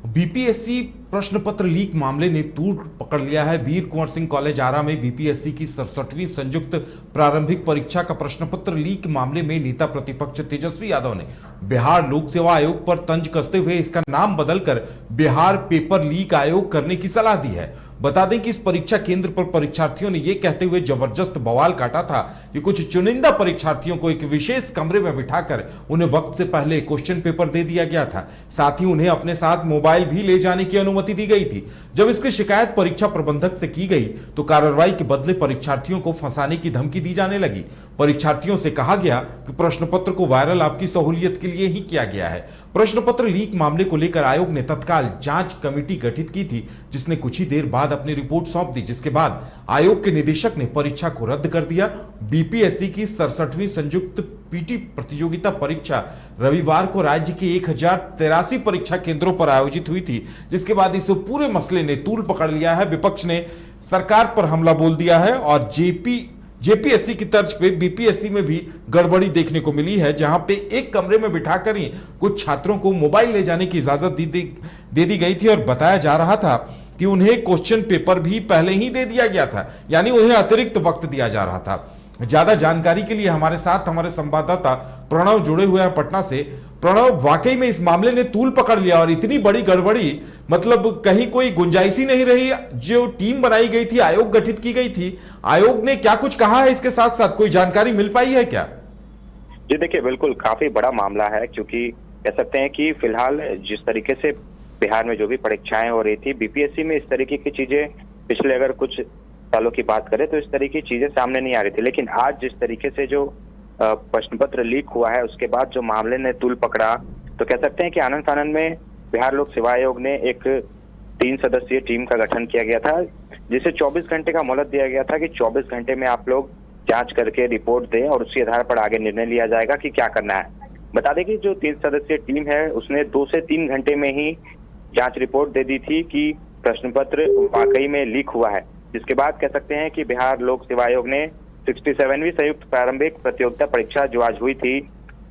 BPSC प्रश्न पत्र leak मामले ने तूल पकड़ लिया है। वीर कुंवर सिंह कॉलेज आरा में बीपीएससी की 67वीं संयुक्त प्रारंभिक परीक्षा का प्रश्न पत्र लीक मामले में नेता प्रतिपक्ष तेजस्वी यादव ने बिहार लोक सेवा आयोग पर तंज कसते हुए इसका नाम बदलकर बिहार पेपर लीक आयोग करने की सलाह दी है। बता दें कि इस परीक्षा केंद्र पर परीक्षार्थियों ने यह कहते हुए जबरदस्त बवाल काटा था कि कुछ चुनिंदा परीक्षार्थियों को एक विशेष कमरे में बिठाकर उन्हें वक्त से पहले क्वेश्चन पेपर दे दिया गया था। साथ ही उन्हें अपने साथ मोबाइल भी ले जाने की अनुमति दी गई थी। जब इसकी शिकायत परीक्षा प्रबंधक से की गई तो कार्रवाई के बदले परीक्षार्थियों को फंसाने की धमकी दी जाने लगी। परीक्षार्थियों से कहा गया कि प्रश्न पत्र को वायरल आपकी सहूलियत के लिए ही किया गया है। प्रश्न पत्र लीक मामले को लेकर आयोग ने तत्काल जांच कमेटी गठित की थी, जिसने कुछ ही देर बाद अपनी रिपोर्ट सौंप दी, जिसके बाद आयोग के निदेशक ने परीक्षा को रद्द कर दिया। बीपीएससी की 67वीं संयुक्त पीटी प्रतियोगिता परीक्षा रविवार को राज्य के 1083 परीक्षा केंद्रों पर आयोजित हुई थी, जिसके बाद इस पूरे मसले ने तूल पकड़ लिया है। विपक्ष ने सरकार पर हमला बोल दिया है और जेपीएससी की तर्ज पे बीपीएससी में भी गड़बड़ी देखने को मिली है, जहां पे एक कमरे में बिठाकर ही कुछ छात्रों को मोबाइल ले जाने की इजाजत दे दी गई थी और बताया जा रहा था कि उन्हें क्वेश्चन पेपर भी पहले ही दे दिया गया था, यानी उन्हें अतिरिक्त वक्त दिया जा रहा था। ज्यादा जानकारी के लिए हमारे साथ हमारे संवाददाता प्रणव जुड़े हुए हैं पटना से। प्रणव, वाकई में इस मामले ने तूल पकड़ लिया और इतनी बड़ी गड़बड़ी, मतलब कहीं कोई गुंजाइश ही नहीं रही। जो टीम बनाई गई थी, आयोग गठित की गई थी, आयोग ने क्या कुछ कहा है इसके साथ साथ कोई जानकारी मिल पाई है क्या? जी देखिए, बिल्कुल काफी बड़ा मामला है, क्योंकि कह सकते हैं कि फिलहाल जिस तरीके से बिहार में जो भी परीक्षाएं हो रही थी, बीपीएससी में इस तरीके की चीजें पिछले अगर कुछ सालों की बात करें तो इस तरीके की चीजें सामने नहीं आ रही थी। लेकिन आज जिस तरीके से जो प्रश्न पत्र लीक हुआ है, उसके बाद जो मामले ने तूल पकड़ा, तो कह सकते हैं कि आनंद फानंद में बिहार लोक सेवा आयोग ने एक 3 सदस्यीय टीम का गठन किया गया था, जिसे 24 घंटे का मोहलत दिया गया था कि 24 घंटे में आप लोग जांच करके रिपोर्ट दें और उसी आधार पर आगे निर्णय लिया जाएगा कि क्या करना है। बता दें कि जो 3 सदस्यीय टीम है, उसने 2 से 3 घंटे में ही जांच रिपोर्ट दे दी थी कि प्रश्न पत्र वाकई में लीक हुआ है। जिसके बाद कह सकते हैं कि बिहार लोक सेवा आयोग ने 67वीं संयुक्त प्रारंभिक प्रतियोगिता परीक्षा जो आज हुई थी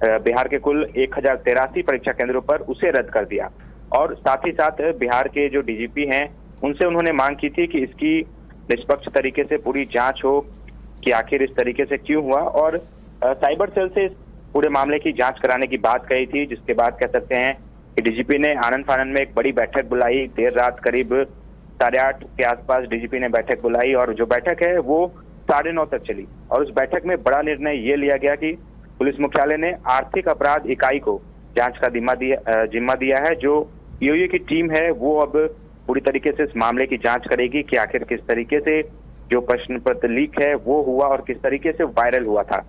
बिहार के कुल 1083 परीक्षा केंद्रों पर, उसे रद्द कर दिया। और साथ ही साथ बिहार के जो डीजीपी हैं, उनसे उन्होंने मांग की थी कि इसकी निष्पक्ष तरीके से पूरी जांच हो कि आखिर इस तरीके से क्यों हुआ, और साइबर सेल से इस पूरे मामले की जांच कराने की बात कही थी। जिसके बाद कह सकते हैं कि डीजीपी ने आनंद फानंद में एक बड़ी बैठक बुलाई। देर रात करीब 8:30 के आसपास डीजीपी ने बैठक बुलाई और जो बैठक है वो 9:30 तक चली। और उस बैठक में बड़ा निर्णय ये लिया गया कि पुलिस मुख्यालय ने आर्थिक अपराध इकाई को जांच का जिम्मा दिया है। जो ईओयू की टीम है वो अब पूरी तरीके से इस मामले की जांच करेगी कि आखिर किस तरीके से जो प्रश्न पत्र लीक है वो हुआ और किस तरीके से वायरल हुआ था।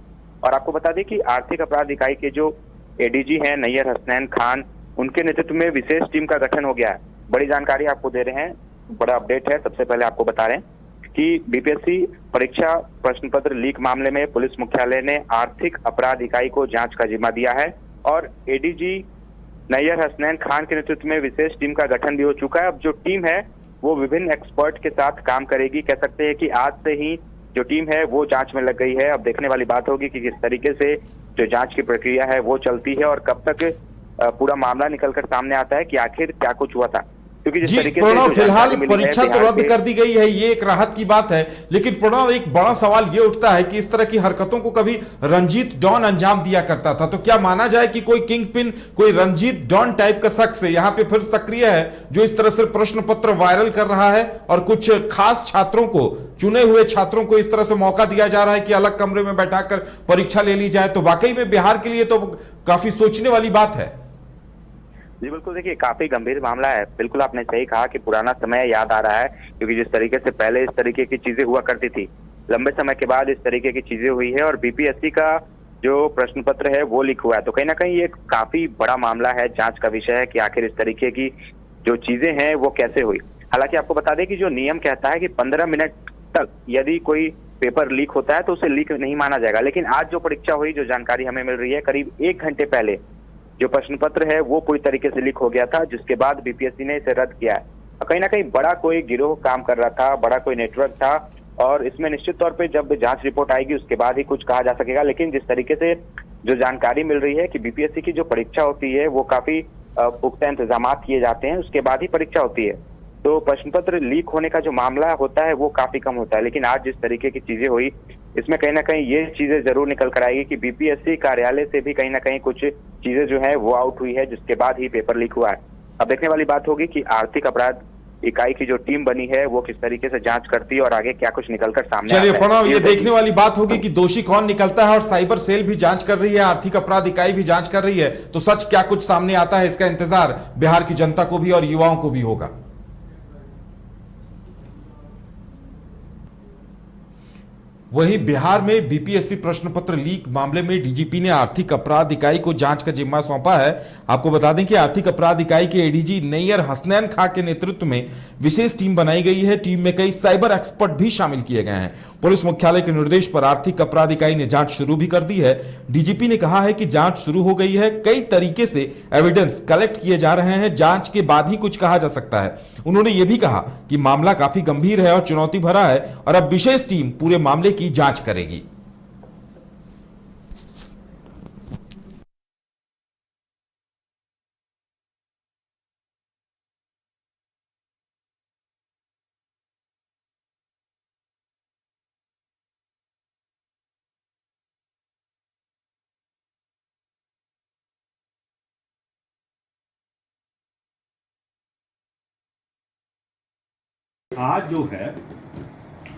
और आपको बता दें कि आर्थिक अपराध इकाई के जो एडीजी हैं नैयर हसनैन खान, उनके नेतृत्व में विशेष टीम का गठन हो गया है। बड़ी जानकारी आपको दे रहे हैं, बड़ा अपडेट है। सबसे पहले आपको बता रहे हैं कि बीपीएससी परीक्षा प्रश्न पत्र लीक मामले में पुलिस मुख्यालय ने आर्थिक अपराध इकाई को जांच का जिम्मा दिया है और एडीजी नैयर हसनैन खान के नेतृत्व में विशेष टीम का गठन भी हो चुका है। अब जो टीम है वो विभिन्न एक्सपर्ट के साथ काम करेगी। कह सकते हैं कि आज से ही जो टीम है वो जांच में लग गई है। अब देखने वाली बात होगी कि किस तरीके से जो जांच की प्रक्रिया है वो चलती है और कब तक पूरा मामला निकलकर सामने आता है कि आखिर क्या कुछ हुआ था। क्योंकि जिस तरीके से फिलहाल परीक्षा तो रद्द कर दी गई है, ये एक राहत की बात है। लेकिन प्रणव, एक बड़ा सवाल ये उठता है कि इस तरह की हरकतों को कभी रंजीत डॉन अंजाम दिया करता था, तो क्या माना जाए कि कोई किंग पिन, कोई रंजीत डॉन टाइप का शख्स यहाँ पे फिर सक्रिय है जो इस तरह से प्रश्न पत्र वायरल कर रहा है और कुछ खास छात्रों को, चुने हुए छात्रों को इस तरह से मौका दिया जा रहा है कि अलग कमरे में बैठाकर परीक्षा ले ली जाए? तो वाकई में बिहार के लिए तो काफी सोचने वाली बात है। जी बिल्कुल, देखिए काफी गंभीर मामला है। बिल्कुल आपने सही कहा कि पुराना समय याद आ रहा है, क्योंकि जिस तरीके से पहले इस तरीके की चीजें हुआ करती थी, लंबे समय के बाद इस तरीके की चीजें हुई है और बीपीएससी का जो प्रश्न पत्र है वो लीक हुआ है। तो कहीं ना कहीं ये काफी बड़ा मामला है, जांच का विषय है कि आखिर इस तरीके की जो चीजें हैं वो कैसे हुई। हालांकि आपको बता दें कि जो नियम कहता है कि 15 मिनट तक यदि कोई पेपर लीक होता है तो उसे लीक नहीं माना जाएगा। लेकिन आज जो परीक्षा हुई, जो जानकारी हमें मिल रही है, करीब 1 घंटे पहले जो प्रश्न पत्र है वो पूरी तरीके से लीक हो गया था, जिसके बाद बीपीएससी ने इसे रद्द किया है। कहीं ना कहीं बड़ा कोई गिरोह काम कर रहा था, बड़ा कोई नेटवर्क था और इसमें निश्चित तौर पे जब जांच रिपोर्ट आएगी उसके बाद ही कुछ कहा जा सकेगा। लेकिन जिस तरीके से जो जानकारी मिल रही है कि बीपीएससी की जो परीक्षा होती है वो काफी पुख्ता इंतजाम किए जाते हैं, उसके बाद ही परीक्षा होती है। तो प्रश्न पत्र लीक होने का जो मामला होता है वो काफी कम होता है, लेकिन आज जिस तरीके की चीजें हुई इसमें कहीं ना कहीं ये चीजें जरूर निकल कर आएगी कि बीपीएससी कार्यालय से भी कहीं ना कहीं कुछ चीजें जो है वो आउट हुई है, जिसके बाद ही पेपर लीक हुआ है। अब देखने वाली बात होगी कि आर्थिक अपराध इकाई की जो टीम बनी है वो किस तरीके से जांच करती है और आगे क्या कुछ निकलकर सामने चलिए आता है। प्रणव, ये देखने वाली बात होगी कि दोषी कौन निकलता है, और साइबर सेल भी जांच कर रही है, आर्थिक अपराध इकाई भी जांच कर रही है, तो सच क्या कुछ सामने आता है इसका इंतजार बिहार की जनता को भी और युवाओं को भी होगा। वहीं बिहार में बीपीएससी प्रश्न पत्र लीक मामले में डीजीपी ने आर्थिक अपराध इकाई को जांच का जिम्मा सौंपा है। आपको बता दें कि आर्थिक अपराध इकाई के एडीजी नैयर हसनैन खां के नेतृत्व में विशेष टीम बनाई गई है। टीम में कई साइबर एक्सपर्ट भी शामिल किए गए हैं। पुलिस मुख्यालय के निर्देश पर आर्थिक अपराध इकाई ने जांच शुरू भी कर दी है। डीजीपी ने कहा है कि जांच शुरू हो गई है, कई तरीके से एविडेंस कलेक्ट किए जा रहे हैं, जांच के बाद ही कुछ कहा जा सकता है। उन्होंने यह भी कहा कि मामला काफी गंभीर है और चुनौती भरा है और अब विशेष टीम पूरे मामले की जांच करेगी। आज जो है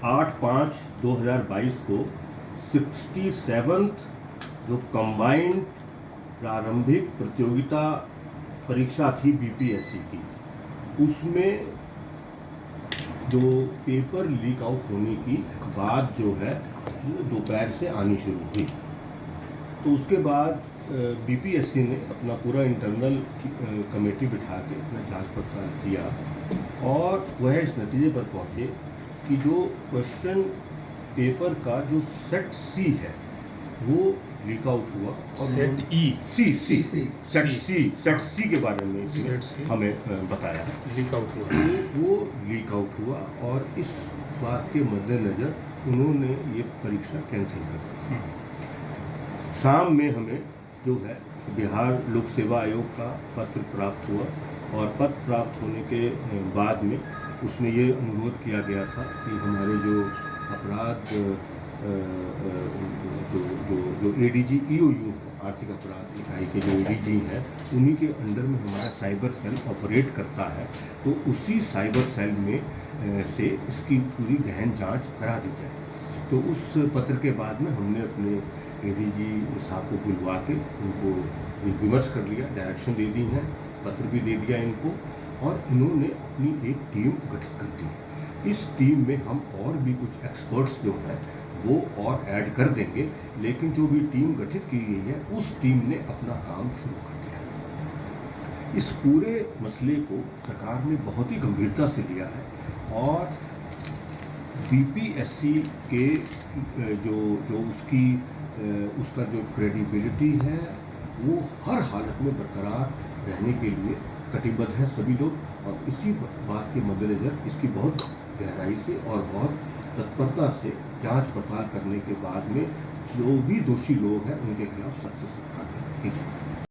8/5/2022 को 67th जो कंबाइंड प्रारंभिक प्रतियोगिता परीक्षा थी बीपीएससी की, उसमें जो पेपर लीक आउट होने की बात जो है वो दोपहर से आनी शुरू हुई। तो उसके बाद बीपीएससी ने अपना पूरा इंटरनल कमेटी बिठा के अपना जांच पड़ताल किया और वह इस नतीजे पर पहुंचे कि जो क्वेश्चन पेपर का जो सेट सी है वो लीक आउट हुआ और सेट सी के बारे में इसने हमें बताया लीक आउट हुआ। वो लीक आउट हुआ और इस बात के मद्देनज़र उन्होंने ये परीक्षा कैंसिल कर दी। शाम में हमें जो है बिहार लोक सेवा आयोग का पत्र प्राप्त हुआ और पत्र प्राप्त होने के बाद में उसमें ये अनुरोध किया गया था कि हमारे जो अपराध जो एडीजी ईओयू आर्थिक अपराध इकाई के जो एडीजी हैं उन्हीं के अंडर में हमारा साइबर सेल ऑपरेट करता है, तो उसी साइबर सेल में से इसकी पूरी गहन जांच करा दी जाए। तो उस पत्र के बाद में हमने अपने एडीजी साहब को बुलवा के उनको विमर्श कर लिया, डायरेक्शन दे दी है, पत्र भी दे दिया इनको और इन्होंने अपनी एक टीम गठित कर दी है। इस टीम में हम और भी कुछ एक्सपर्ट्स जो हैं वो और ऐड कर देंगे, लेकिन जो भी टीम गठित की गई है उस टीम ने अपना काम शुरू कर दिया। इस पूरे मसले को सरकार ने बहुत ही गंभीरता से लिया है और बीपीएससी के जो उसका जो क्रेडिबिलिटी है वो हर हालत में बरकरार रहने के लिए कटिबद्ध हैं सभी लोग और इसी बात के मद्देनज़र इसकी बहुत गहराई से और बहुत तत्परता से जांच पड़ताल करने के बाद में जो भी दोषी लोग हैं उनके खिलाफ सख्त से कार्रवाई की जाए।